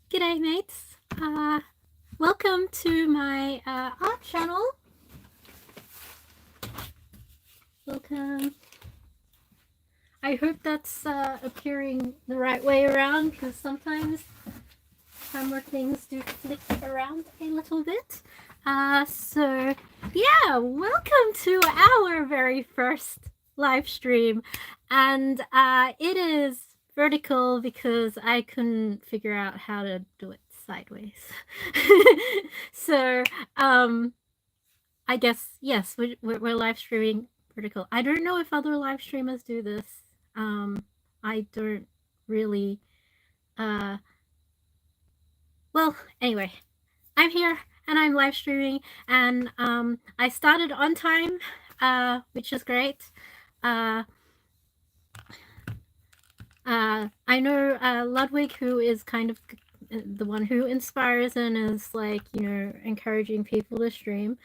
G'day mates, welcome to my art channel. Welcome. I hope that's appearing the right way around, because sometimes camera things do flick around a little bit. So yeah, welcome to our very first live stream, and it is vertical because I couldn't figure out how to do it sideways. So I guess yes, we're live streaming vertical. I don't know if other live streamers do this. I don't really well, anyway, I'm here and I'm live streaming, and I started on time, which is great. I know Ludwig, who is kind of the one who inspires and is like, encouraging people to stream.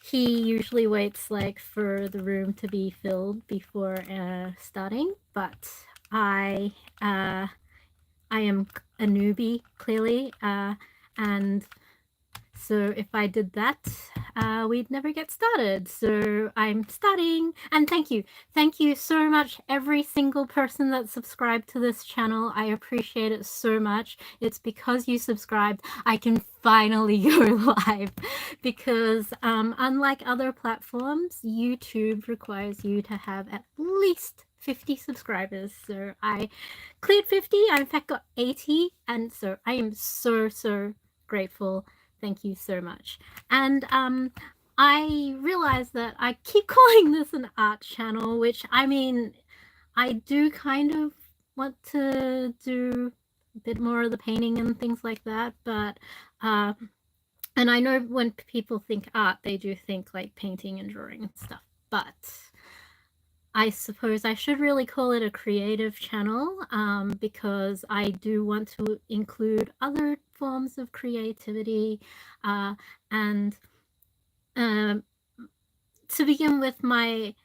He usually waits like for the room to be filled before starting, but I am a newbie, clearly, and so if I did that, we'd never get started. So I'm starting, and thank you. Thank you so much, every single person that subscribed to this channel. I appreciate it so much. It's because you subscribed I can finally go live, because unlike other platforms, YouTube requires you to have at least 50 subscribers. So I cleared 50. I in fact got 80, and so I am so grateful. Thank you so much. And I realized that I keep calling this an art channel, which, I mean, I do kind of want to do a bit more of the painting and things like that, but and I know when people think art, they do think like painting and drawing and stuff, but I suppose I should really call it a creative channel, because I do want to include other forms of creativity, and to begin with, my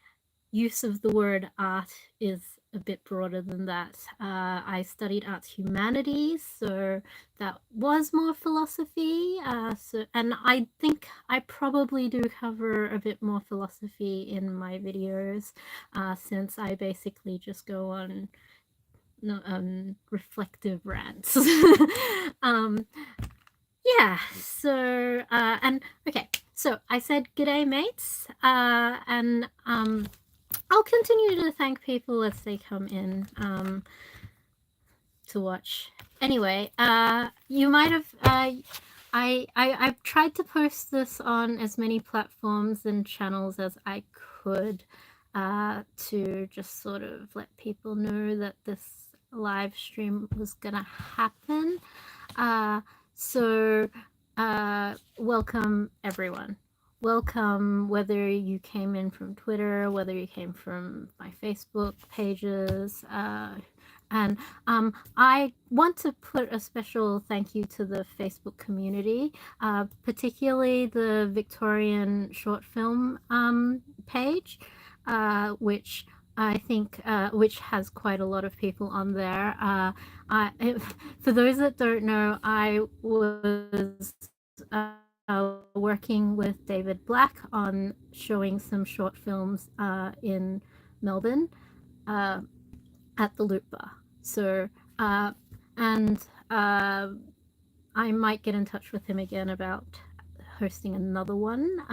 use of the word art is a bit broader than that. I studied arts humanities, so that was more philosophy. And I think I probably do cover a bit more philosophy in my videos, since I basically just go on reflective rants. Yeah, so and okay, so I said g'day mates, and I'll continue to thank people as they come in to watch. Anyway, you might have I've tried to post this on as many platforms and channels as I could, to just sort of let people know that this live stream was gonna happen. So welcome everyone. Welcome, whether you came in from Twitter, whether you came from my Facebook pages, and I want to put a special thank you to the Facebook community, particularly the Victorian short film page, which I think which has quite a lot of people on there. For those that don't know, I was working with David Black on showing some short films in Melbourne at the Loop Bar. So, and I might get in touch with him again about hosting another one.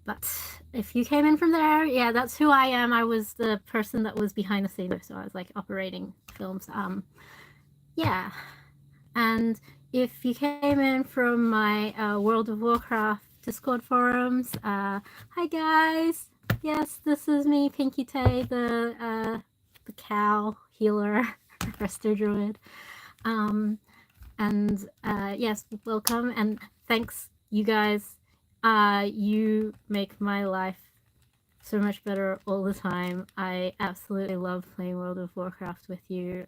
But if you came in from there, yeah, that's who I am. I was the person that was behind the scenes, so I was like operating films. Yeah, and if you came in from my World of Warcraft Discord forums, hi guys. Yes, this is me, Pinky Tay, the cow healer, resto druid. And yes, welcome and thanks, you guys. You make my life so much better all the time. I absolutely love playing World of Warcraft with you.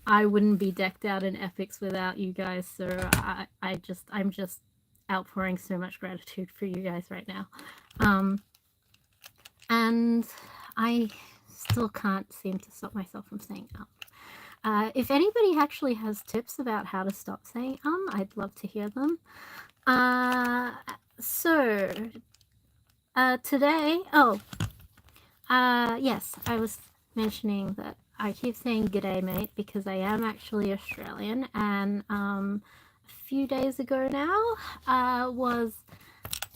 I wouldn't be decked out in epics without you guys, so I'm just outpouring so much gratitude for you guys right now. And I still can't seem to stop myself from saying If anybody actually has tips about how to stop saying I'd love to hear them. So today, yes, I was mentioning that I keep saying g'day mate because I am actually Australian, and a few days ago now was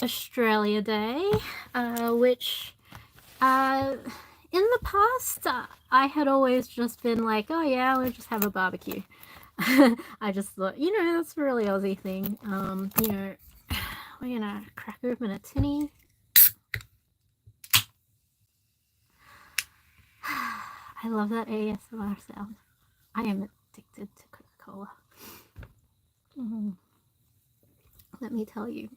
Australia Day, which in the past I had always just been like, oh yeah, we'll just have a barbecue. I just thought, you know, that's a really Aussie thing. You know, we're gonna crack open a tinny. I love that ASMR sound. I am addicted to Coca-Cola. Let me tell you,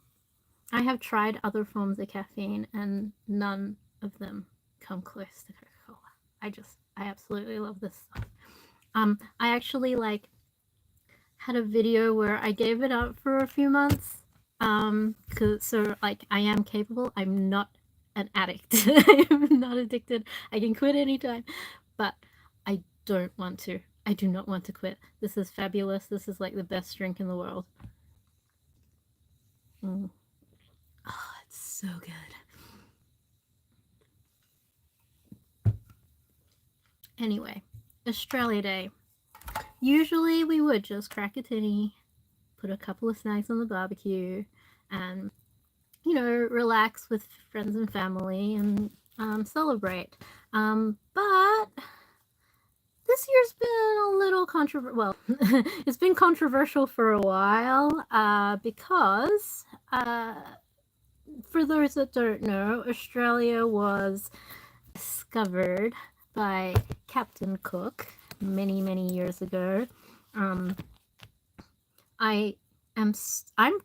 I have tried other forms of caffeine and none of them come close to Coca-Cola. I absolutely love this stuff. I actually had a video where I gave it up for a few months. So like I am capable. I'm not an addict. I'm not addicted. I can quit anytime, but I don't want to. I do not want to quit. This is fabulous. This is like the best drink in the world. Oh, it's so good. Anyway, Australia Day. Usually we would just crack a tinny, put a couple of snacks on the barbecue, and, you know, relax with friends and family and celebrate. But this year's been a little controversial. Well, it's been controversial for a while because, for those that don't know, Australia was discovered by Captain Cook many, many years ago. I'm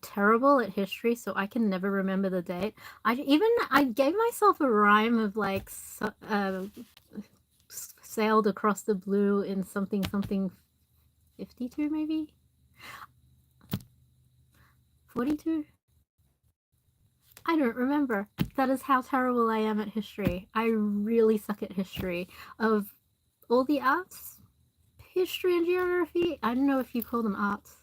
terrible at history, so I can never remember the date. I gave myself a rhyme of like sailed across the blue in something 52 maybe 42. I don't remember. That is how terrible I am at history. I really suck at history. Of all the arts, history and geography, I don't know if you call them arts.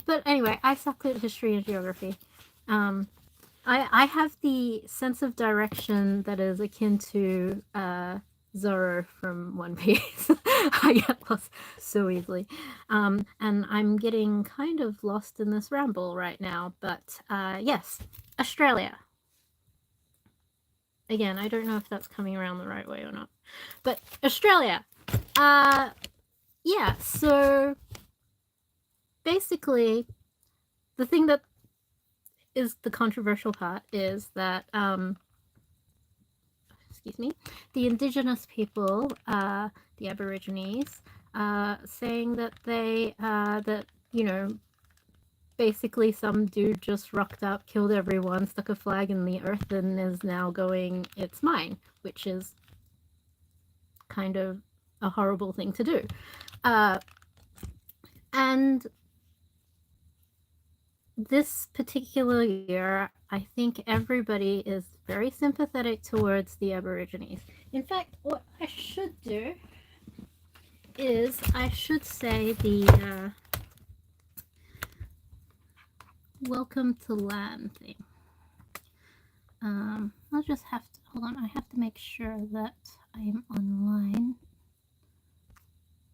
But anyway, I suck at history and geography. I have the sense of direction that is akin to Zoro from One Piece. I get lost so easily. And I'm getting kind of lost in this ramble right now. But yes, Australia. Again, I don't know if that's coming around the right way or not. But Australia. Yeah, so basically, the thing that is the controversial part is that, excuse me, the indigenous people, the Aborigines, saying that they, that, you know, basically some dude just rocked up, killed everyone, stuck a flag in the earth, and is now going, it's mine, which is kind of a horrible thing to do. And this particular year, I think everybody is very sympathetic towards the Aborigines. In fact, what I should do is I should say the welcome to land thing. I'll just have to, hold on, I have to make sure that I am online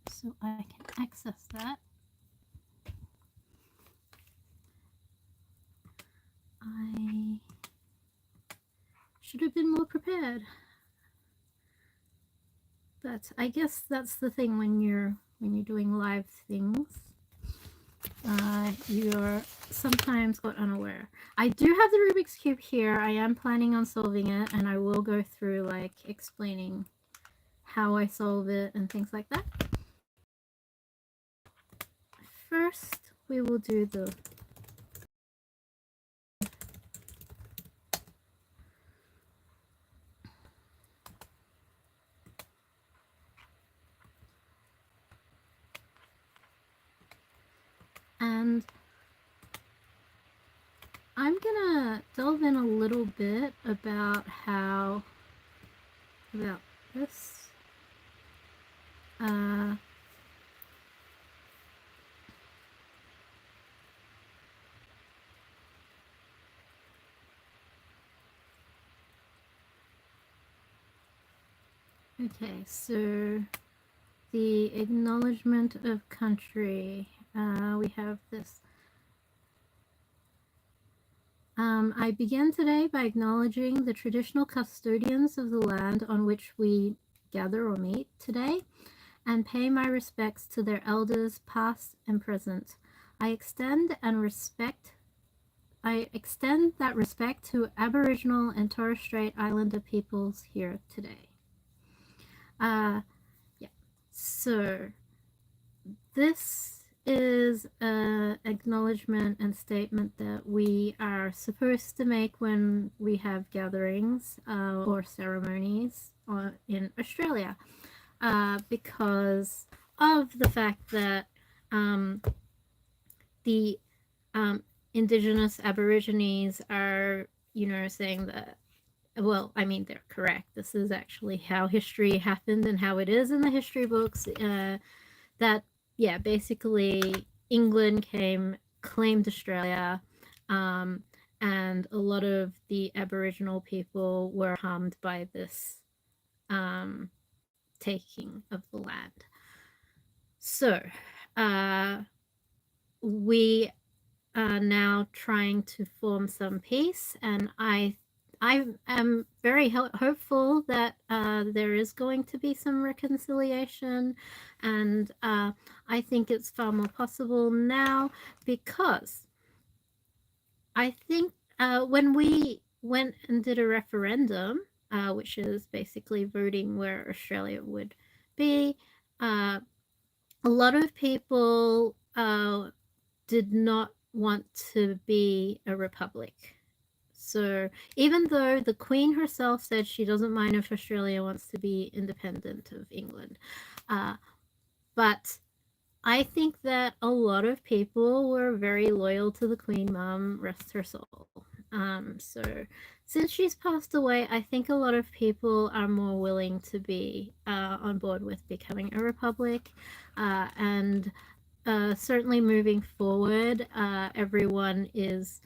so I can access that. I should have been more prepared. But I guess that's the thing when you're doing live things. You're sometimes caught unaware. I do have the Rubik's Cube here. I am planning on solving it, and I will go through like explaining how I solve it and things like that. First, we will do the and I'm gonna delve in a little bit about this. Uh, okay, so the acknowledgement of country. We have this. I begin today by acknowledging the traditional custodians of the land on which we gather or meet today, and pay my respects to their elders, past and present. I extend and respect I extend that respect to Aboriginal and Torres Strait Islander peoples here today. Yeah. So this is an acknowledgement and statement that we are supposed to make when we have gatherings or ceremonies in Australia, because of the fact that the Indigenous Aborigines are, saying that, well, I mean, they're correct. This is actually how history happened and how it is in the history books. That, yeah, basically England claimed Australia, and a lot of the Aboriginal people were harmed by this taking of the land. So, we are now trying to form some peace, and I am very hopeful that there is going to be some reconciliation, and I think it's far more possible now because I think when we went and did a referendum, which is basically voting where Australia would be, a lot of people did not want to be a republic. So even though the Queen herself said she doesn't mind if Australia wants to be independent of England, but I think that a lot of people were very loyal to the Queen Mum, rest her soul. So since she's passed away, I think a lot of people are more willing to be on board with becoming a republic, and certainly moving forward, everyone is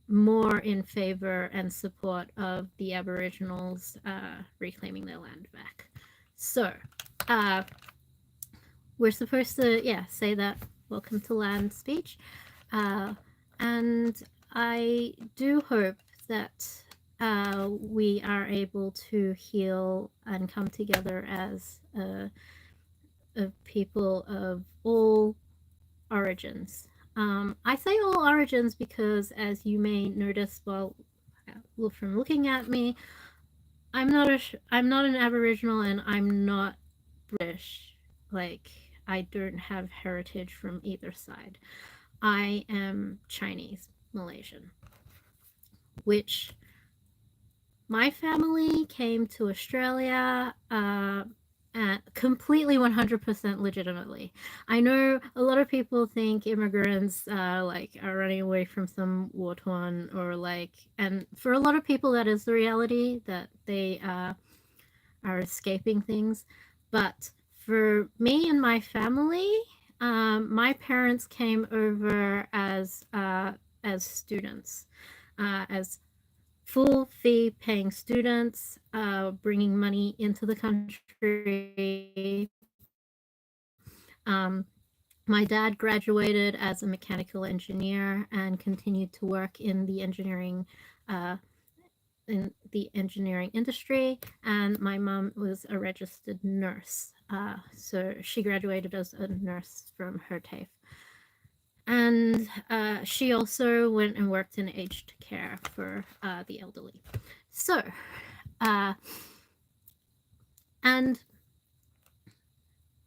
more in favor and support of the Aboriginals reclaiming their land back. So, we're supposed to, yeah, say that welcome to land speech. And I do hope that we are able to heal and come together as a people of all origins. I say all origins because, as you may notice, well, from looking at me, I'm not an Aboriginal, and I'm not British. Like, I don't have heritage from either side. I am Chinese Malaysian, which my family came to Australia completely 100% legitimately. I know a lot of people think immigrants like are running away from some war torn, or like, and for a lot of people that is the reality, that they are escaping things. But for me and my family, my parents came over as students, as full fee paying students, bringing money into the country. Um, my dad graduated as a mechanical engineer and continued to work uh, in the engineering industry, and my mom was a registered nurse. So she graduated as a nurse from her TAFE. And she also went and worked in aged care for the elderly. So, and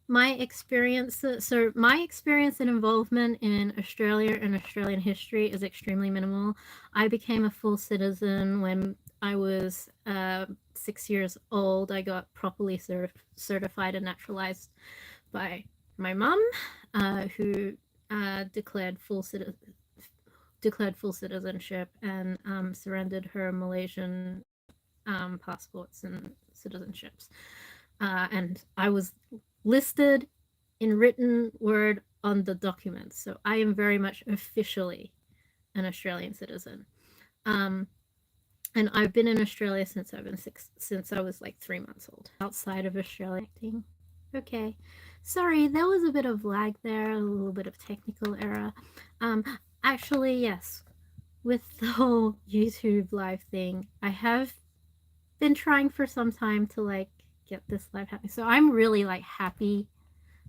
my experience and involvement in Australia and Australian history is extremely minimal. I became a full citizen when I was 6 years old. I got properly certified and naturalized by my mum, who declared full citizenship and surrendered her Malaysian passports and citizenships. and I was listed in written word on the document. So I am very much officially an Australian citizen. Um, and I've been in Australia since since I was like 3 months old. Outside of Australia. Okay, sorry, there was a bit of lag there, a little bit of technical error. Actually, yes, with the whole YouTube live thing, I have been trying for some time to like get this live happening. So I'm really like happy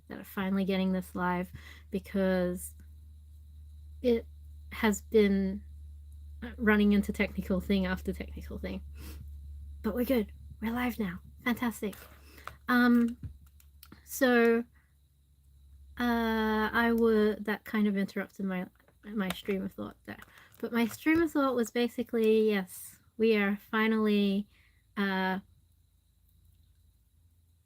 that I'm finally getting this live, because it has been running into technical thing after technical thing. But we're good. We're live now. Fantastic. So I would that kind of interrupted my stream of thought there. But my stream of thought was basically, yes, we are finally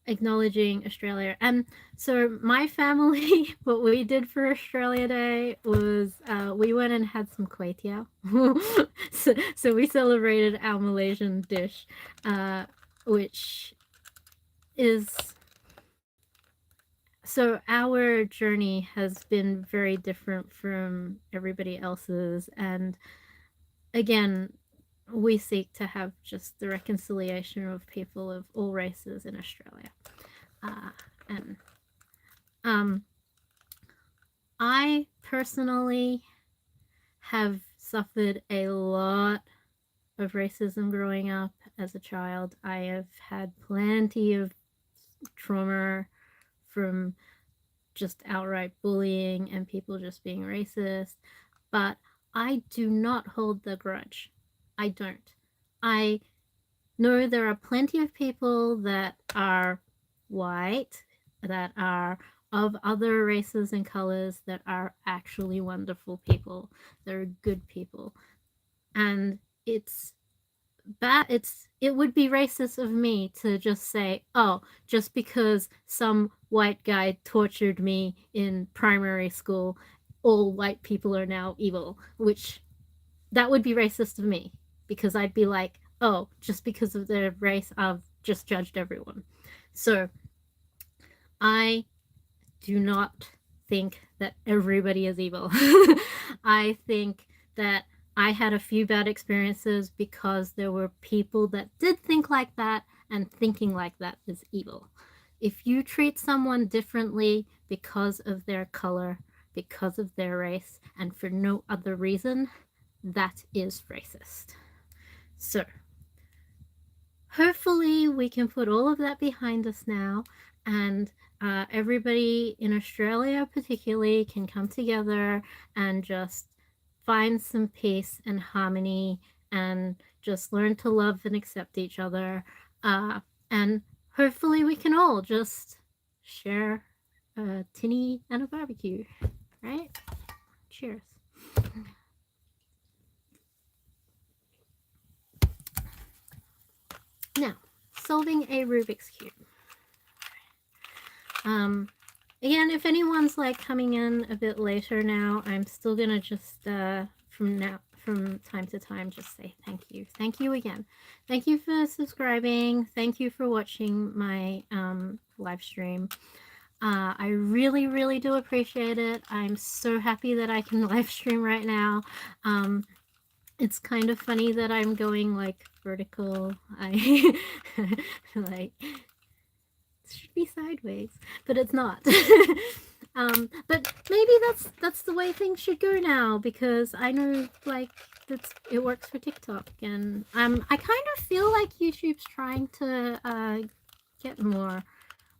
acknowledging Australia. And so my family, what we did for Australia Day was we went and had some kway teow. So we celebrated our Malaysian dish, which is... So our journey has been very different from everybody else's. And again, we seek to have just the reconciliation of people of all races in Australia. And I personally have suffered a lot of racism growing up as a child. I have had plenty of trauma from just outright bullying and people just being racist, but I do not hold the grudge. I don't. I know there are plenty of people that are white, that are of other races and colors, that are actually wonderful people. They're good people. And it's bad. It would be racist of me to just say, oh, just because some white guy tortured me in primary school, all white people are now evil, which that would be racist of me, because I'd be like, oh, just because of their race, I've just judged everyone. So I do not think that everybody is evil. I think that I had a few bad experiences because there were people that did think like that, and thinking like that is evil. If you treat someone differently because of their color, because of their race, and for no other reason, that is racist. So hopefully we can put all of that behind us now, and everybody in Australia particularly can come together and just find some peace and harmony, and just learn to love and accept each other. And hopefully we can all just share a tinny and a barbecue, right? Cheers. Now, solving a Rubik's Cube. Again, if anyone's like coming in a bit later now, I'm still gonna just from time to time just say thank you. Thank you again. Thank you for subscribing. Thank you for watching my live stream. I really, really do appreciate it. I'm so happy that I can live stream right now. It's kind of funny that I'm going like vertical. I like, should be sideways, but it's not. But maybe that's the way things should go now, because I know like it works for TikTok, and I kind of feel like YouTube's trying to get more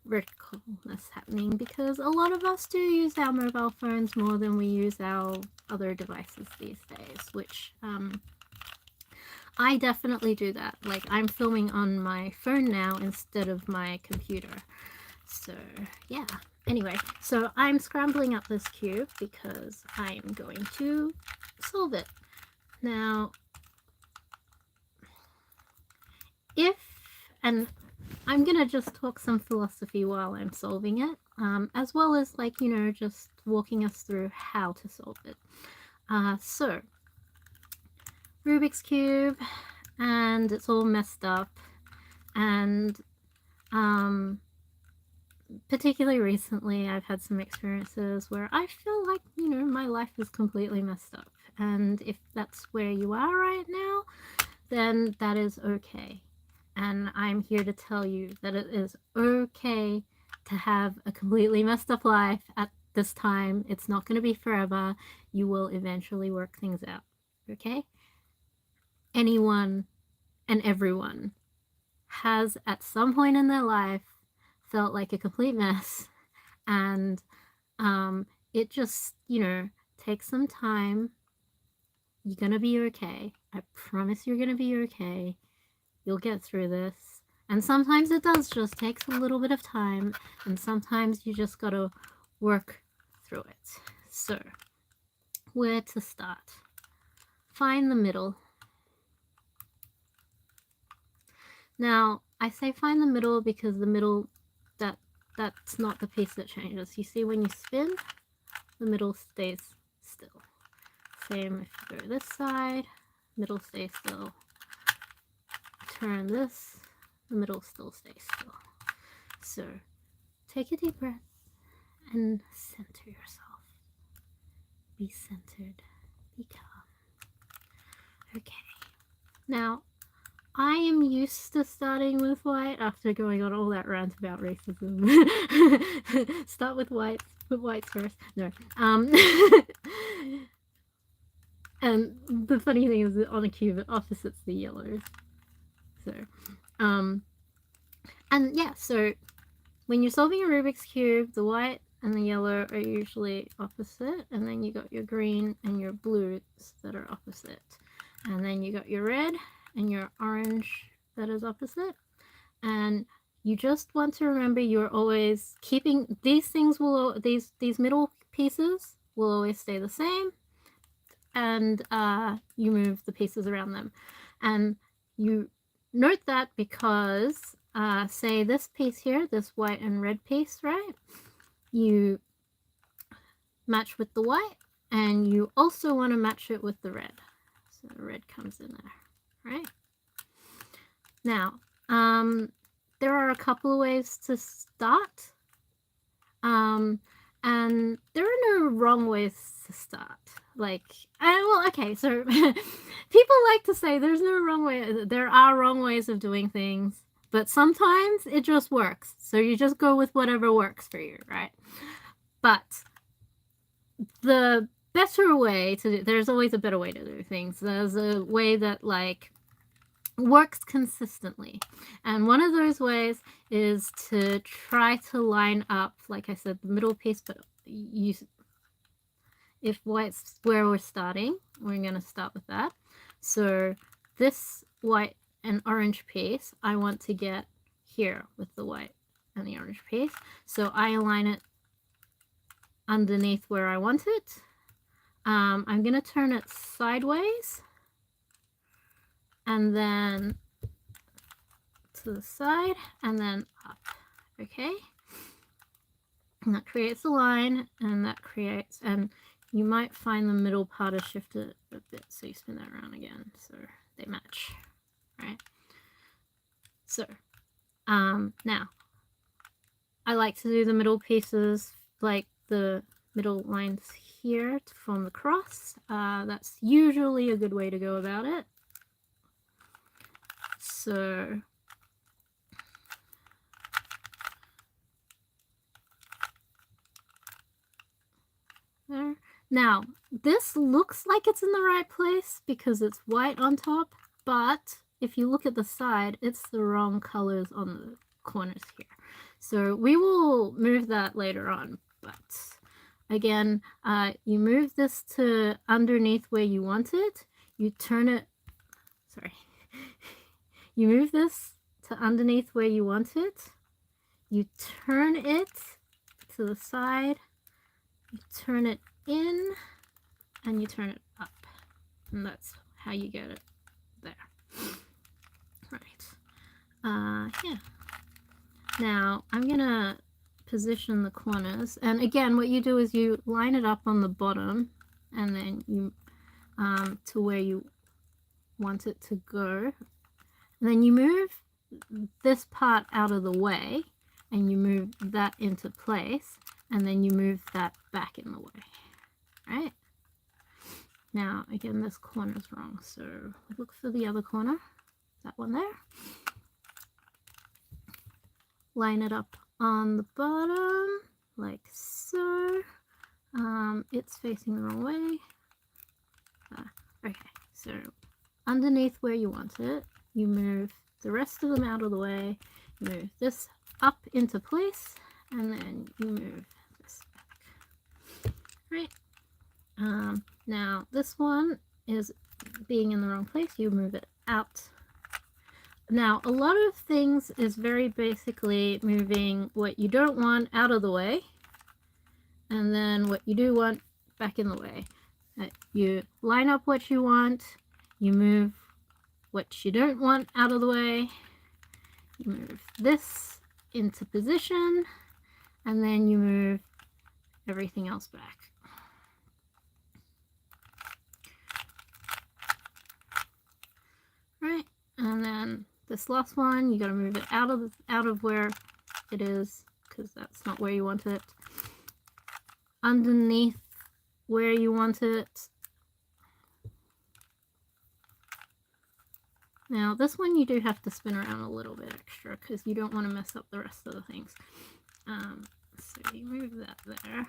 verticalness happening, because a lot of us do use our mobile phones more than we use our other devices these days, which I definitely do that. Like, I'm filming on my phone now instead of my computer. So yeah, anyway, so I'm scrambling up this cube because I'm going to solve it. Now, and I'm gonna just talk some philosophy while I'm solving it, as well as, like, you know, just walking us through how to solve it. So Rubik's Cube, and it's all messed up, and particularly recently, I've had some experiences where I feel like, you know, my life is completely messed up. And if that's where you are right now, then that is okay. And I'm here to tell you that it is okay to have a completely messed up life at this time. It's not going to be forever. You will eventually work things out. Okay? Anyone and everyone has at some point in their life felt like a complete mess, and it just, you know, takes some time. You're gonna be okay. I promise you're gonna be okay. You'll get through this. And sometimes it does just takes a little bit of time, and sometimes you just gotta work through it. So, where to start? Find the middle. Now, I say find the middle because the middle, that's not the piece that changes. You see, when you spin, the middle stays still. Same if you go this side, middle stays still. Turn this, the middle still stays still. So, take a deep breath and center yourself. Be centered. Be calm. Okay. Now, I am used to starting with white after going on all that rant about racism. Start with whites. Put whites first. No. And the funny thing is that on a cube it opposites the yellows. So, and yeah, so when you're solving a Rubik's Cube, the white and the yellow are usually opposite, and then you got your green and your blues that are opposite. And then you got your red and your orange that is opposite. And you just want to remember you're always keeping these things will these middle pieces will always stay the same, and you move the pieces around them. And you note that because say this piece here, this white and red piece, right? You match with the white, and you also want to match it with the red. So the red comes in there, right? Now, there are a couple of ways to start. And there are no wrong ways to start. Like, well, okay, so people like to say there's no wrong way. There are wrong ways of doing things, but sometimes it just works. So you just go with whatever works for you, right? But the better way to do, there's always a better way to do things. There's a way that like works consistently, and one of those ways is to try to line up, like I said, the middle piece. But you, if white's where we're starting, we're going to start with that. So this white and orange piece I want to get here with the white and the orange piece, so I align it underneath where I want it. I'm going to turn it sideways, and then to the side, and then up. Okay, and that creates a line, and that creates, and you might find the middle part is shifted a bit, so you spin that around again so they match, right? So now I like to do the middle pieces, like the middle lines here to form the cross. That's usually a good way to go about it. So there. Now this looks like it's in the right place because it's white on top, but if you look at the side, it's the wrong colors on the corners here. So we will move that later on, but again, you move this to underneath where you want it. You turn it, sorry. You move this to underneath where you want it. You turn it to the side. You turn it in, and you turn it up. And that's how you get it there. Right. Yeah. Now, I'm going to position the corners. And again, what you do is you line it up on the bottom, and then you to where you want it to go. And then you move this part out of the way and you move that into place, and then you move that back in the way, right? Now, again, this corner is wrong, so look for the other corner, that one there. Line it up on the bottom, like so. It's facing the wrong way. Okay, so underneath where you want it, you move the rest of them out of the way, you move this up into place, and then you move this back. Right. Now this one is being in the wrong place, you move it out. Now a lot of things is very basically moving what you don't want out of the way, and then what you do want back in the way. You line up what you want, you move what you don't want out of the way, you move this into position, and then you move everything else back. Right, and then this last one, you got to move it out of where it is, because that's not where you want it. Underneath where you want it. Now this one you do have to spin around a little bit extra because you don't want to mess up the rest of the things. So you move that there.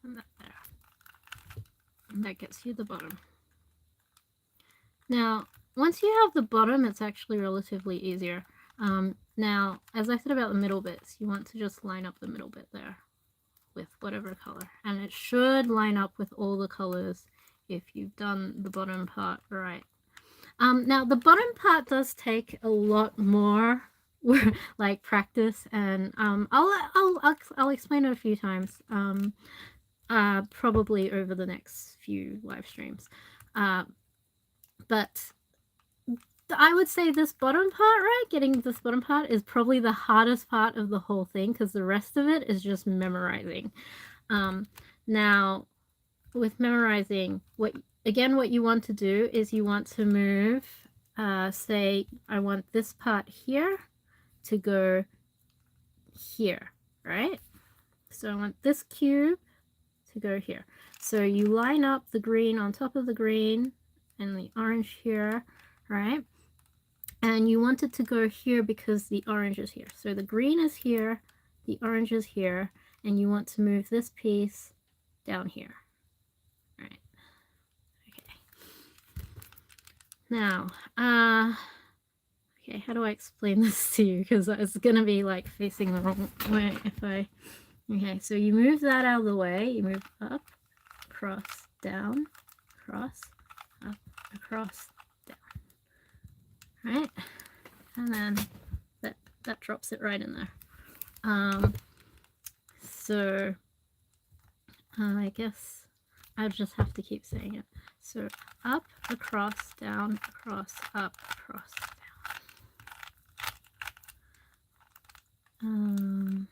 And that there. And that gets you the bottom. Now, once you have the bottom, it's actually relatively easier. Now, as I said about the middle bits, you want to just line up the middle bit there with whatever color. And it should line up with all the colors if you've done the bottom part right. Now, the bottom part does take a lot more like practice, and I'll explain it a few times, probably over the next few live streams. But I would say this bottom part, right? Getting this bottom part is probably the hardest part of the whole thing, because the rest of it is just memorizing. Now, with memorizing, what you want to do is you want to move, say, I want this part here to go here, right? So I want this cube to go here. So you line up the green on top of the green and the orange here, right? And you want it to go here because the orange is here. So the green is here, the orange is here, and you want to move this piece down here. Right. Okay. Now, okay, how do I explain this to you? Because it's going to be like facing the wrong way if I... Okay, so you move that out of the way. You move up, across, down, across, up, across, right, and then that drops it right in there. So I guess I'll just have to keep saying it. So up, across, down, across, up, across, down.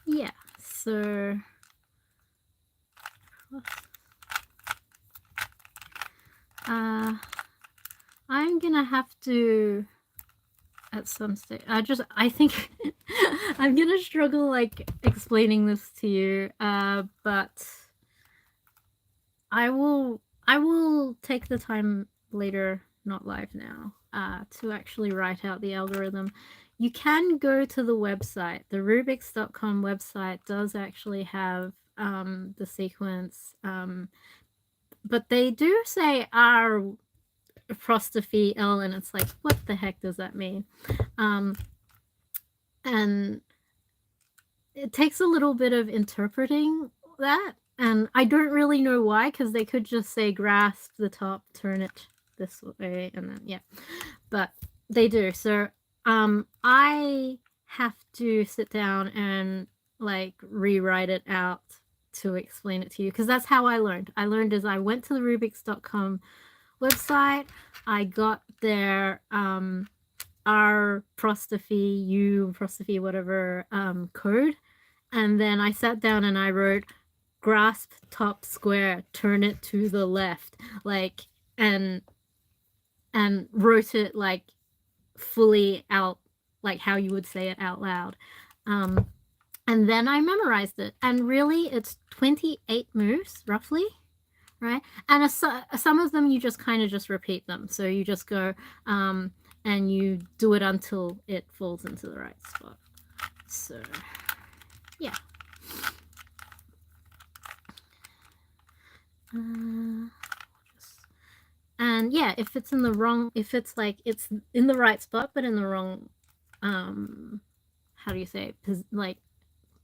Yeah, so I'm gonna have to at some stage. I think I'm gonna struggle like explaining this to you, but I will take the time later, not live now, to actually write out the algorithm. You can go to the website. The Rubiks.com website does actually have the sequence, but they do say R apostrophe L, and it's like, what the heck does that mean? And it takes a little bit of interpreting that, and I don't really know why, because they could just say grasp the top, turn it this way, and then yeah, but they do. So I have to sit down and like rewrite it out to explain it to you, because that's how I learned. I learned as I went to the Rubiks.com website. I got their R apostrophe U apostrophe whatever code, And then I sat down and I wrote grasp top square, turn it to the left, like, and wrote it like fully out, like how you would say it out loud. And then I memorized it. And really, it's 28 moves, roughly, right? And some of them you just kind of just repeat them. So you just go and you do it until it falls into the right spot. So, yeah. And yeah, if it's in the wrong, if it's like it's in the right spot but in the wrong, how do you say it? Like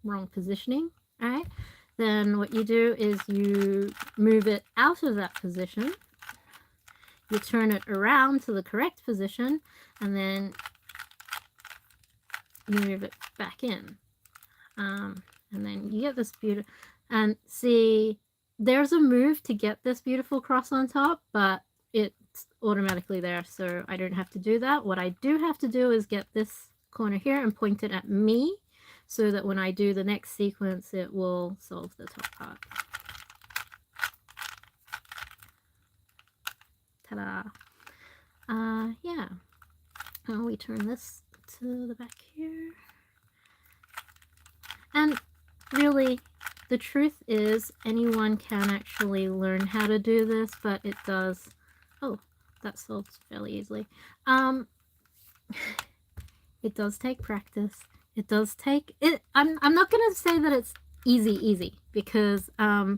wrong positioning, right? Then what you do is you move it out of that position, you turn it around to the correct position, and then you move it back in. And then you get this beautiful, and see, there's a move to get this beautiful cross on top, but it's automatically there, so I don't have to do that. What I do have to do is get this corner here and point it at me, so that when I do the next sequence, it will solve the top part. Ta-da! Yeah. And we turn this to the back here. And really, the truth is anyone can actually learn how to do this, but it does... Oh, that solves fairly easily. It does take practice. It does take... I'm not going to say that it's easy, because I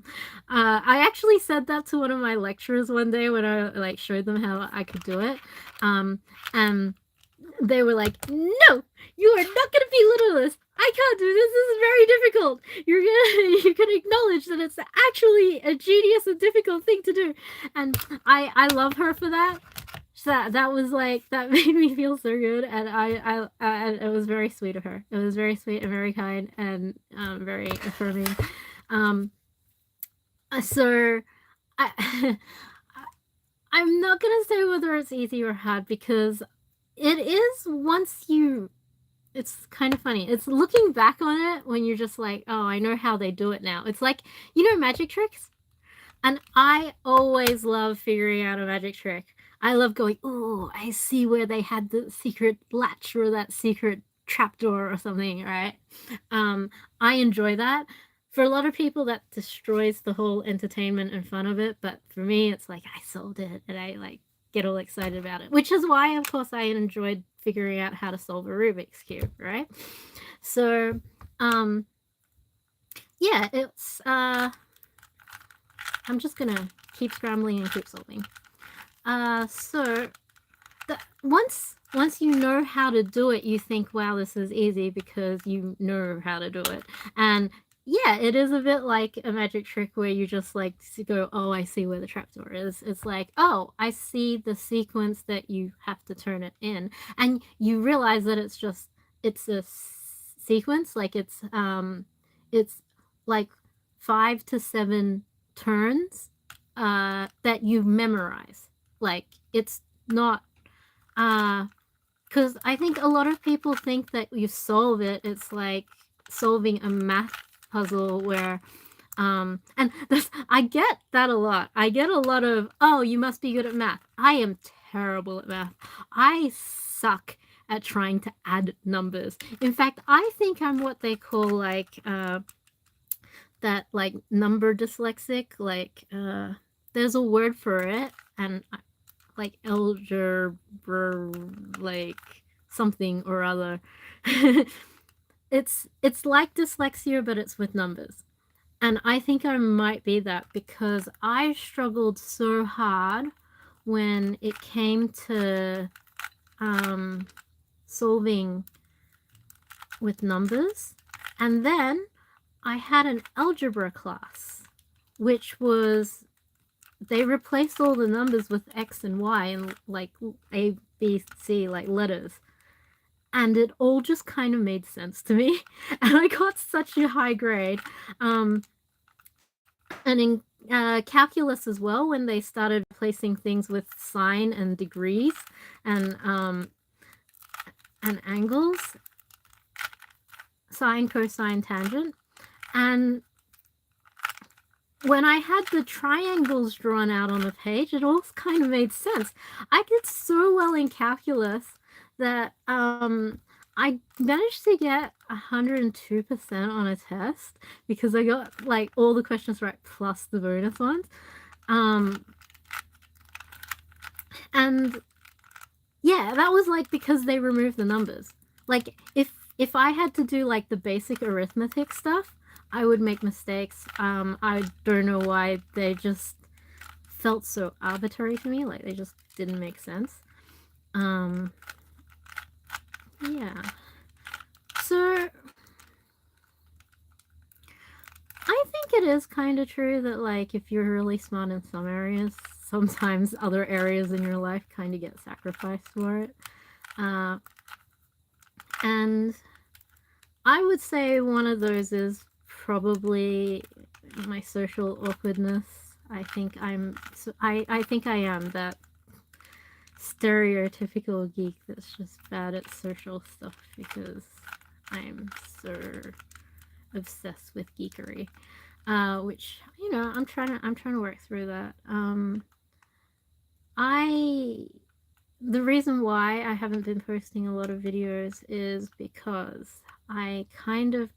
actually said that to one of my lecturers one day when I like showed them how I could do it. And they were like, no, you are not going to belittle this. I can't do this. This is very difficult. You can acknowledge that it's actually a genius and difficult thing to do. And I love her for that. That was like, that made me feel so good. And it was very sweet of her. It was very sweet and very kind and very affirming. So I'm not going to say whether it's easy or hard, because it is once you... It's kind of funny. It's looking back on it when you're just like, oh, I know how they do it now. It's like, you know, magic tricks? And I always love figuring out a magic trick. I love going, oh, I see where they had the secret latch or that secret trapdoor or something, right? I enjoy that. For a lot of people, that destroys the whole entertainment and fun of it. But for me, it's like, I solved it, and I like get all excited about it, which is why, of course, I enjoyed figuring out how to solve a Rubik's Cube, right? So, yeah, it's, I'm just gonna keep scrambling and keep solving. So, once you know how to do it, you think, wow, this is easy, because you know how to do it. And yeah, it is a bit like a magic trick where you just like go, oh, I see where the trapdoor is. It's like, oh, I see the sequence that you have to turn it in. And you realize that it's a sequence, like it's like 5 to 7 turns that you memorize. Like, it's not, because I think a lot of people think that you solve it, it's like solving a math puzzle where and I get that a lot. I get a lot of, oh, you must be good at math. I am terrible at math. I suck at trying to add numbers. In fact, I think I'm what they call like that, like, number dyslexic. Like there's a word for it, and like algebra, like something or other. It's like dyslexia, but it's with numbers. And I think I might be that, because I struggled so hard when it came to solving with numbers. And then I had an algebra class, which was, they replaced all the numbers with X and Y and like A, B, C, like letters. And it all just kind of made sense to me. And I got such a high grade. And in calculus as well, when they started replacing things with sine and degrees and angles, sine, cosine, tangent, And when I had the triangles drawn out on the page, it all kind of made sense. I did so well in calculus that I managed to get 102% on a test because I got like all the questions right plus the bonus ones. And yeah, that was like because they removed the numbers. Like if I had to do like the basic arithmetic stuff, I would make mistakes. I don't know why they just felt so arbitrary to me. Like they just didn't make sense. Yeah. So I think it is kind of true that like if you're really smart in some areas, sometimes other areas in your life kind of get sacrificed for it. And I would say one of those is probably my social awkwardness. I think I think I am that stereotypical geek that's just bad at social stuff because I'm so obsessed with geekery. Which, you know, I'm trying to work through that. The reason why I haven't been posting a lot of videos is because I kind of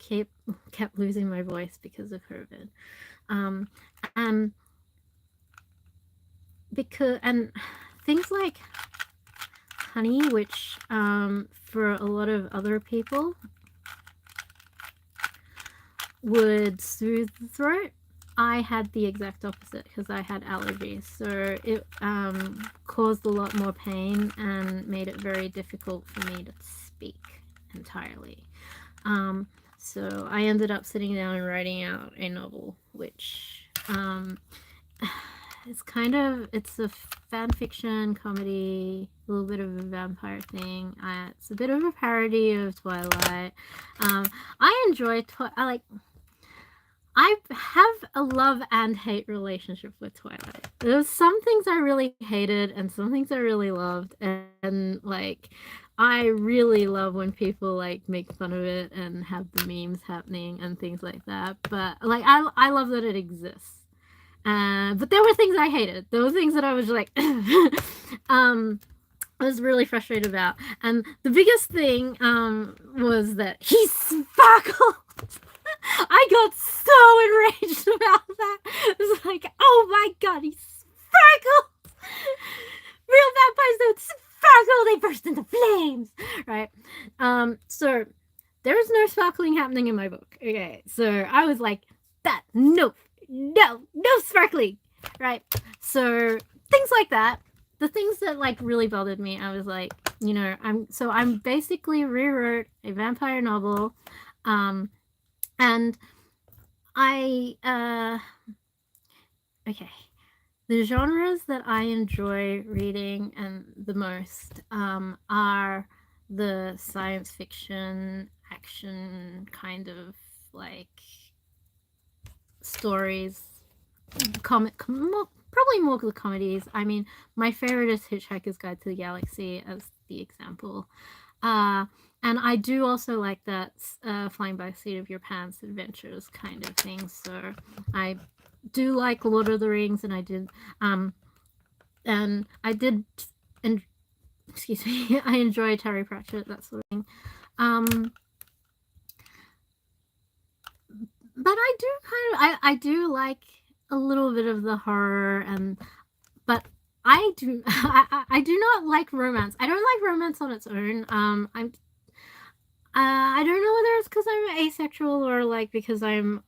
kept losing my voice because of COVID. And things like honey, which for a lot of other people would soothe the throat, I had the exact opposite because I had allergies. So it caused a lot more pain and made it very difficult for me to speak entirely. So I ended up sitting down and writing out a novel, which it's a fan fiction comedy, a little bit of a vampire thing. It's a bit of a parody of Twilight. I enjoy I have a love and hate relationship with Twilight. There's some things I really hated and some things I really loved, and like I really love when people like make fun of it and have the memes happening and things like that. But like I love that it exists. But there were things I hated. There were things that I was like I was really frustrated about. And the biggest thing was that he sparkled. I got so enraged about that. It's like, oh my god, he sparkled. Real vampires don't sparkle, they burst into flames. Right? So there's no sparkling happening in my book. Okay. So I was like, no sparkling. Right? So things like that. The things that like really bothered me, I was like, you know, I'm basically rewrote a vampire novel. And okay, the genres that I enjoy reading and the most are the science fiction, action kind of like stories, probably more the comedies. I mean, my favorite is Hitchhiker's Guide to the Galaxy as the example. And I do also like that flying by the seat of your pants adventures kind of thing. So I do like Lord of the Rings, and I did, and excuse me, I enjoy Terry Pratchett, that sort of thing. But I do like a little bit of the horror, but I do I do not like romance. I don't like romance on its own. I don't know whether it's because I'm asexual or like because I'm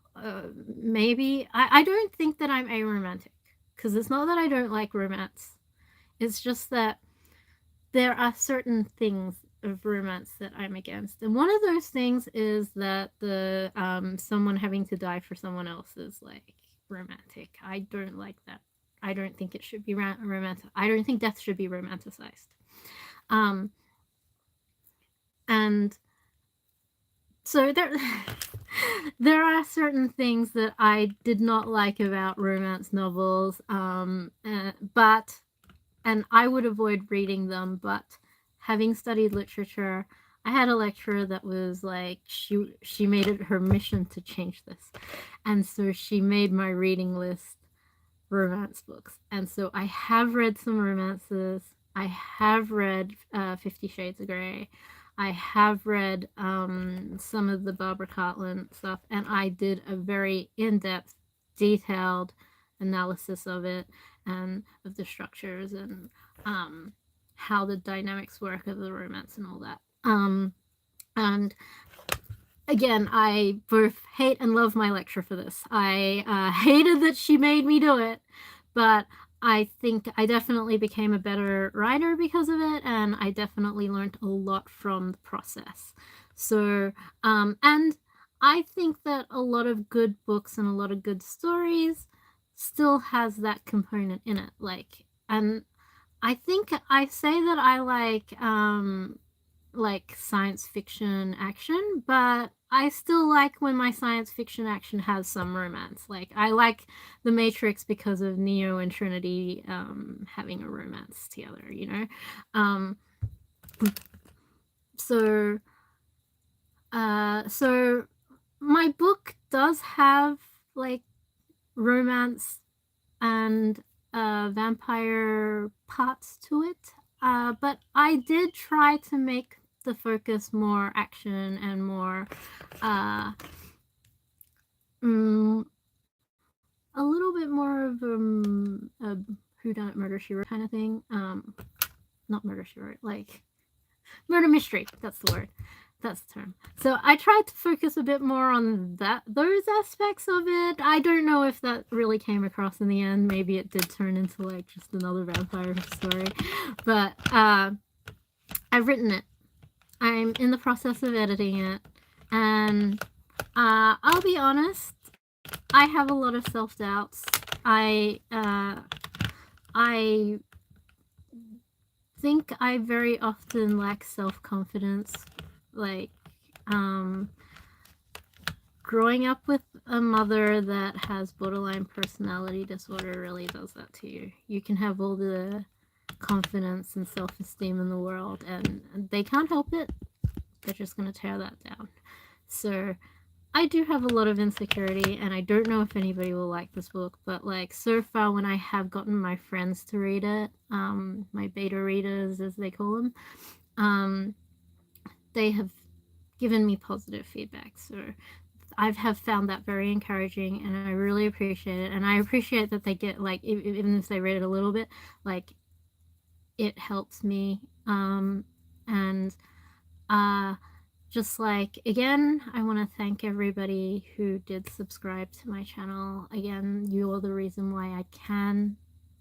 maybe I don't think that I'm aromantic, because it's not that I don't like romance. It's just that there are certain things of romance that I'm against, and one of those things is that the someone having to die for someone else is like romantic. I don't like that. I don't think it should be romantic. I don't think death should be romanticized. And so there are certain things that I did not like about romance novels, and I would avoid reading them. But having studied literature, I had a lecturer that was like, she made it her mission to change this, and so she made my reading list romance books. And so I have read some romances. I have read 50 Shades of Grey. I have read some of the Barbara Cartland stuff, and I did a very in-depth, detailed analysis of it and of the structures and how the dynamics work of the romance and all that. And again, I both hate and love my lecturer for this. I hated that she made me do it, but I think I definitely became a better writer because of it, and I definitely learned a lot from the process. So, and I think that a lot of good books and a lot of good stories still has that component in it. Like, and I think I say that I like science fiction action, but I still like when my science fiction action has some romance. Like I like The Matrix because of Neo and Trinity having a romance together, you know. Um, so so my book does have like romance and vampire parts to it, but I did try to make the focus more action and more a little bit more of a whodunit murder she wrote kind of thing. Not murder she wrote, like murder mystery. That's the word. That's the term. So I tried to focus a bit more on those aspects of it. I don't know if that really came across in the end. Maybe it did turn into like just another vampire story. But I've written it. I'm in the process of editing it. And I'll be honest, I have a lot of self-doubts. I think I very often lack self-confidence. Like, growing up with a mother that has borderline personality disorder really does that to you. You can have all the confidence and self-esteem in the world, and they can't help it. They're just going to tear that down. So I do have a lot of insecurity, and I don't know if anybody will like this book, but like so far when I have gotten my friends to read it, my beta readers as they call them, they have given me positive feedback. So I have found that very encouraging, and I really appreciate it. And I appreciate that they get like, even if they read it a little bit, like it helps me. And just like, again, I want to thank everybody who did subscribe to my channel. Again, you're the reason why I can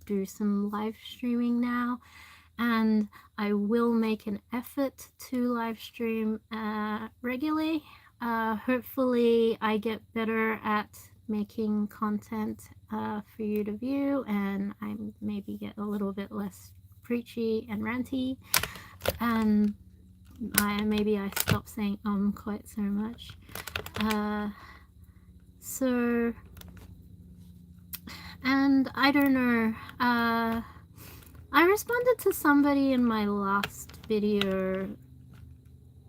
do some live streaming now, and I will make an effort to live stream regularly. Hopefully I get better at making content for you to view, and I maybe get a little bit less preachy and ranty, and maybe I stop saying quite so much. So, and I don't know, I responded to somebody in my last video,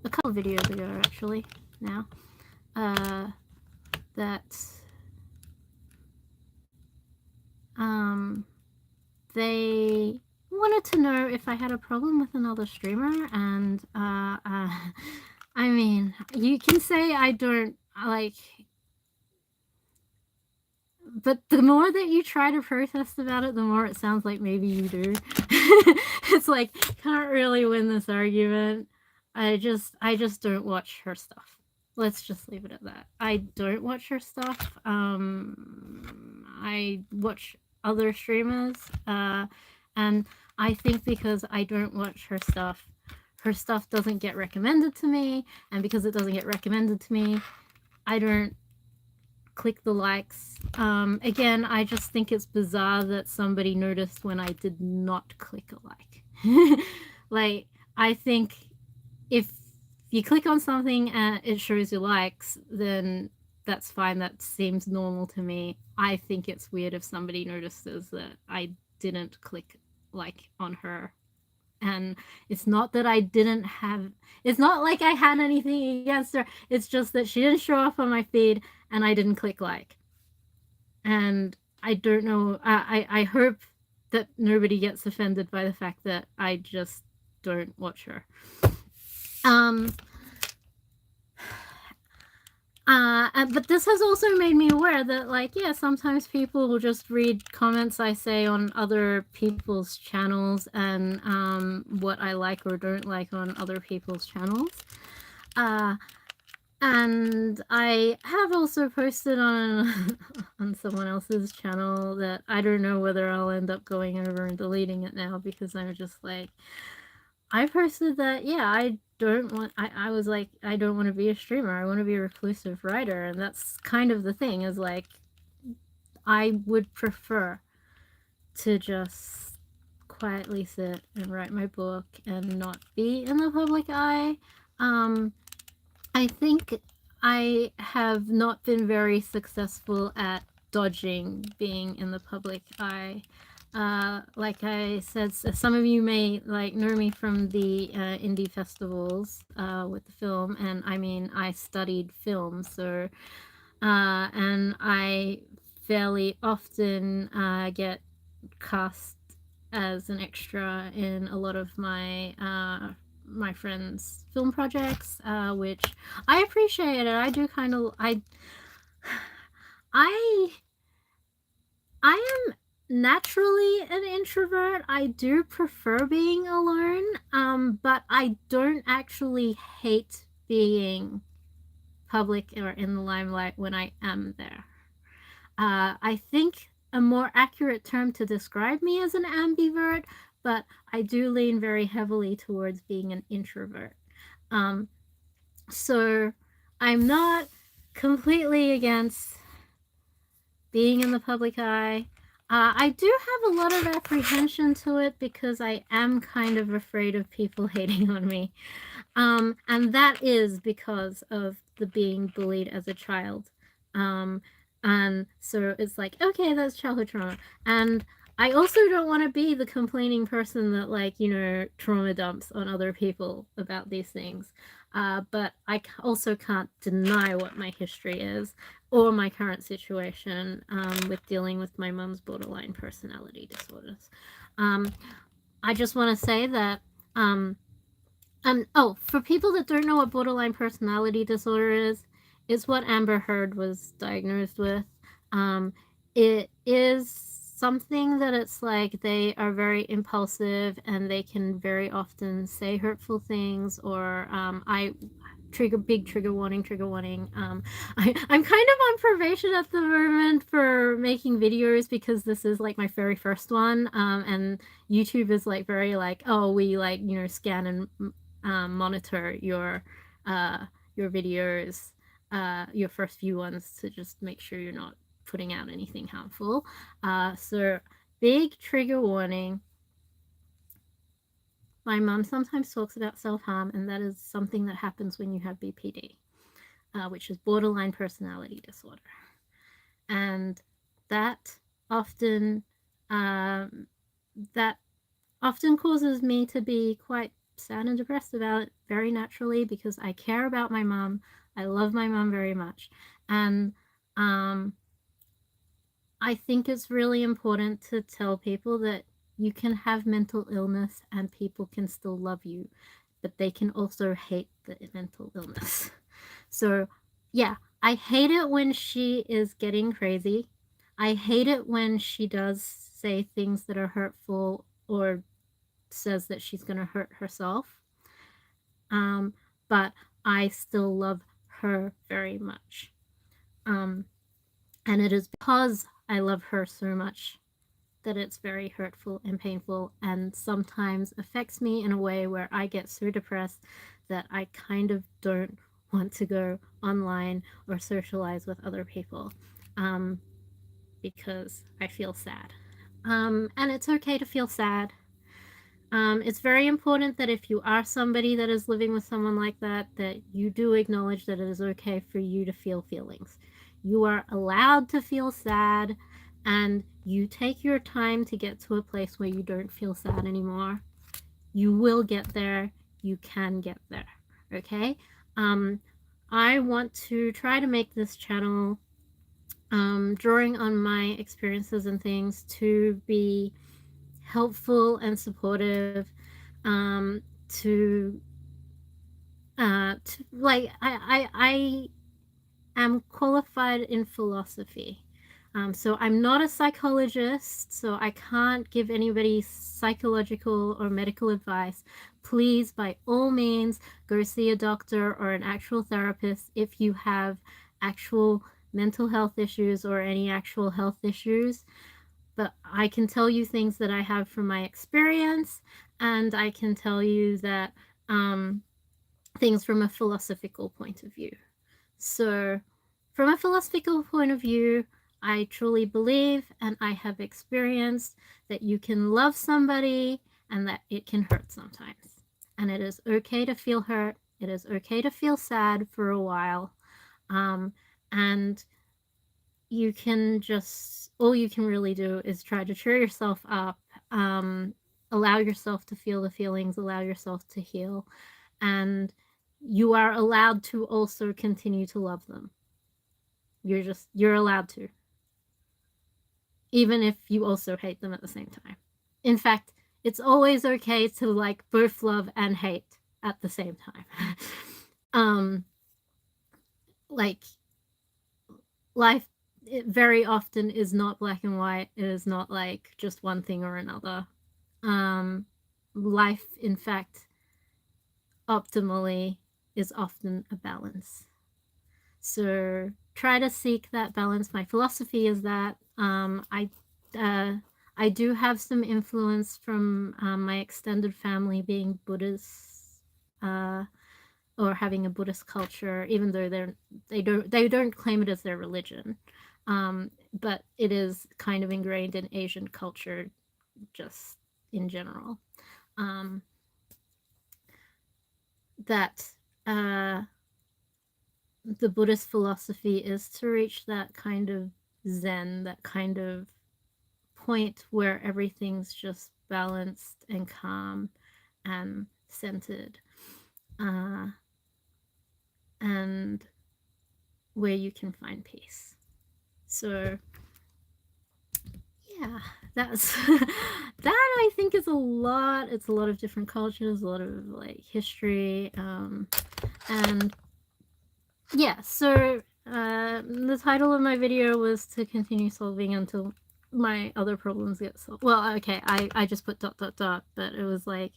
a couple videos ago actually, now, that they wanted to know if I had a problem with another streamer, and I mean, you can say I don't, like, but the more that you try to protest about it, the more it sounds like maybe you do. It's like, can't really win this argument. I just don't watch her stuff. Let's just leave it at that. I don't watch her stuff. I watch other streamers, and I think because I don't watch her stuff doesn't get recommended to me, and because it doesn't get recommended to me, I don't click the likes. Again, I just think it's bizarre that somebody noticed when I did not click a like. Like, I think if you click on something and it shows you likes, then that's fine. That seems normal to me. I think it's weird if somebody notices that I didn't click like on her And it's not that I didn't have, it's not like I had anything against her. It's just that she didn't show up on my feed and I didn't click like. And I don't know, I hope that nobody gets offended by the fact that I just don't watch her. But this has also made me aware that, like, yeah, sometimes people will just read comments I say on other people's channels and what I like or don't like on other people's channels. And I have also posted on on someone else's channel that I don't know whether I'll end up going over and deleting it now, because I'm just like, I posted that, yeah, I was like, I don't want to be a streamer. I want to be a reclusive writer. And that's kind of the thing, is like, I would prefer to just quietly sit and write my book and not be in the public eye. I think I have not been very successful at dodging being in the public eye. Like I said, some of you may like know me from the indie festivals with the film, and I mean, I studied film, so and I fairly often get cast as an extra in a lot of my my friends' film projects, which I appreciate it. I do kind of I am naturally an introvert. I do prefer being alone, but I don't actually hate being public or in the limelight when I am there. I think a more accurate term to describe me as an ambivert, but I do lean very heavily towards being an introvert. So I'm not completely against being in the public eye. I do have a lot of apprehension to it because I am kind of afraid of people hating on me. And that is because of the being bullied as a child. And so it's like, okay, that's childhood trauma. And I also don't want to be the complaining person that, like, you know, trauma dumps on other people about these things. But I also can't deny what my history is or my current situation with dealing with my mom's borderline personality disorders. I just want to say that oh, for people that don't know what borderline personality disorder is, it's what Amber Heard was diagnosed with. It is something that it's like they are very impulsive and they can very often say hurtful things, or big trigger warning. I'm kind of on probation at the moment for making videos because this is like my very first one, and YouTube is like very like, oh, we like, you know, scan and monitor your videos, your first few ones, to just make sure you're not putting out anything harmful. So big trigger warning. My mom sometimes talks about self-harm, and that is something that happens when you have BPD, which is borderline personality disorder. And that often causes me to be quite sad and depressed about it, very naturally, because I care about my mom. I love my mom very much. And I think it's really important to tell people that you can have mental illness and people can still love you, but they can also hate the mental illness. So yeah, I hate it when she is getting crazy. I hate it when she does say things that are hurtful or says that she's going to hurt herself. But I still love her very much. And it is because I love her so much that it's very hurtful and painful, and sometimes affects me in a way where I get so depressed that I kind of don't want to go online or socialize with other people, because I feel sad. And it's okay to feel sad. It's very important that if you are somebody that is living with someone like that, that you do acknowledge that it is okay for you to feel feelings. You are allowed to feel sad, and you take your time to get to a place where you don't feel sad anymore. You will get there. You can get there. Okay. I want to try to make this channel, drawing on my experiences and things, to be helpful and supportive, to like I am qualified in philosophy. So I'm not a psychologist, so I can't give anybody psychological or medical advice. Please, by all means, go see a doctor or an actual therapist if you have actual mental health issues or any actual health issues. But I can tell you things that I have from my experience, and I can tell you that things from a philosophical point of view. So from a philosophical point of view, I truly believe and I have experienced that you can love somebody and that it can hurt sometimes. And it is okay to feel hurt. It is okay to feel sad for a while. And you can just, all you can really do is try to cheer yourself up, allow yourself to feel the feelings, allow yourself to heal. And you are allowed to also continue to love them. You're allowed to, even if you also hate them at the same time. In fact, it's always okay to like both love and hate at the same time. Like life, it very often is not black and white. It is not like just one thing or another. Life, in fact, optimally is often a balance. So try to seek that balance. My philosophy is that I do have some influence from my extended family being Buddhist, or having a Buddhist culture, even though they don't claim it as their religion, but it is kind of ingrained in Asian culture, just in general. That the Buddhist philosophy is to reach that kind of Zen, that kind of point where everything's just balanced and calm and centered, and where you can find peace. So yeah, that's that I think is a lot. It's a lot of different cultures, a lot of like history, and yeah, so the title of my video was to continue solving until my other problems get solved. Well, okay, I just put ... but it was like,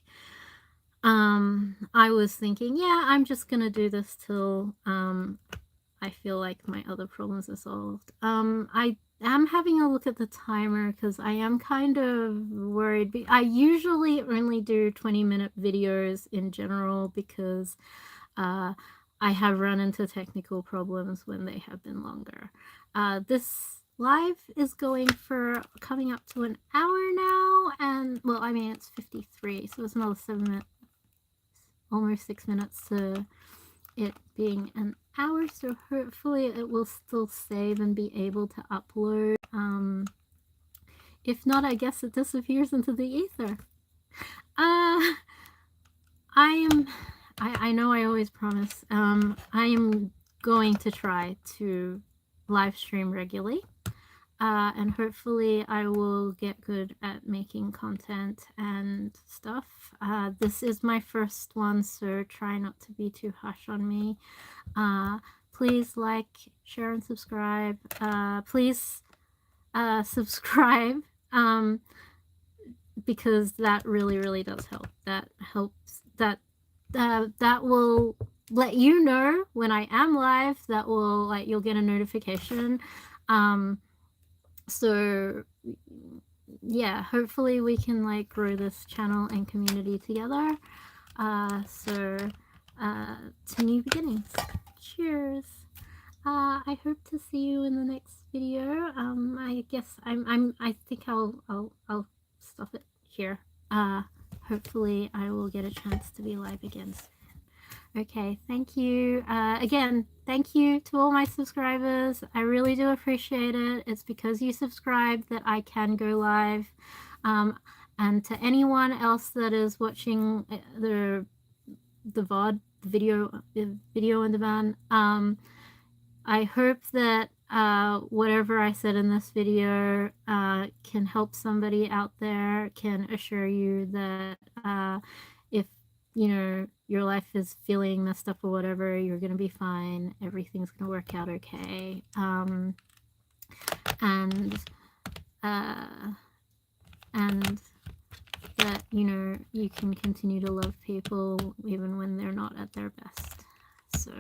I was thinking, yeah, I'm just gonna do this till I feel like my other problems are solved. I am having a look at the timer because I am kind of worried. I usually only do 20-minute videos in general because I have run into technical problems when they have been longer. This live is coming up to an hour now, and well, I mean, it's 53, so it's another 7 minutes, almost 6 minutes to it being an hour, so hopefully it will still save and be able to upload. If not, I guess it disappears into the ether. I know I always promise. I am going to try to live stream regularly, and hopefully I will get good at making content and stuff. This is my first one, so try not to be too harsh on me. Please like, share, and subscribe. Please subscribe, because that really does help. That helps. That will let you know when I am live. That will, like, you'll get a notification. So yeah, hopefully we can like grow this channel and community together. To new beginnings. Cheers. I hope to see you in the next video. I guess I think I'll stop it here. Hopefully I will get a chance to be live again soon. Okay, thank you. Again, thank you to all my subscribers. I really do appreciate it. It's because you subscribe that I can go live. And to anyone else that is watching the VOD, the video on demand, I hope that whatever I said in this video can help somebody out there, can assure you that if your life is feeling messed up or whatever, you're gonna be fine. Everything's gonna work out okay. And that you can continue to love people even when they're not at their best. So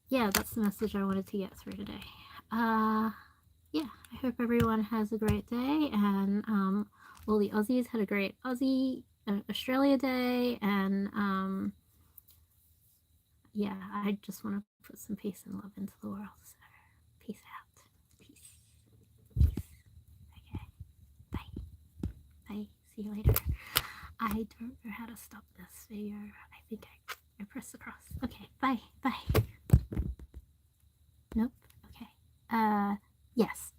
yeah, that's the message I wanted to get through today. Yeah, I hope everyone has a great day, and all the Aussies had a great Australia Day, and yeah, I just want to put some peace and love into the world. So peace out. Peace. Okay. Bye. Bye. See you later. I don't know how to stop this video. I think I pressed the cross. Okay. Bye. Bye. Nope. Okay. Yes.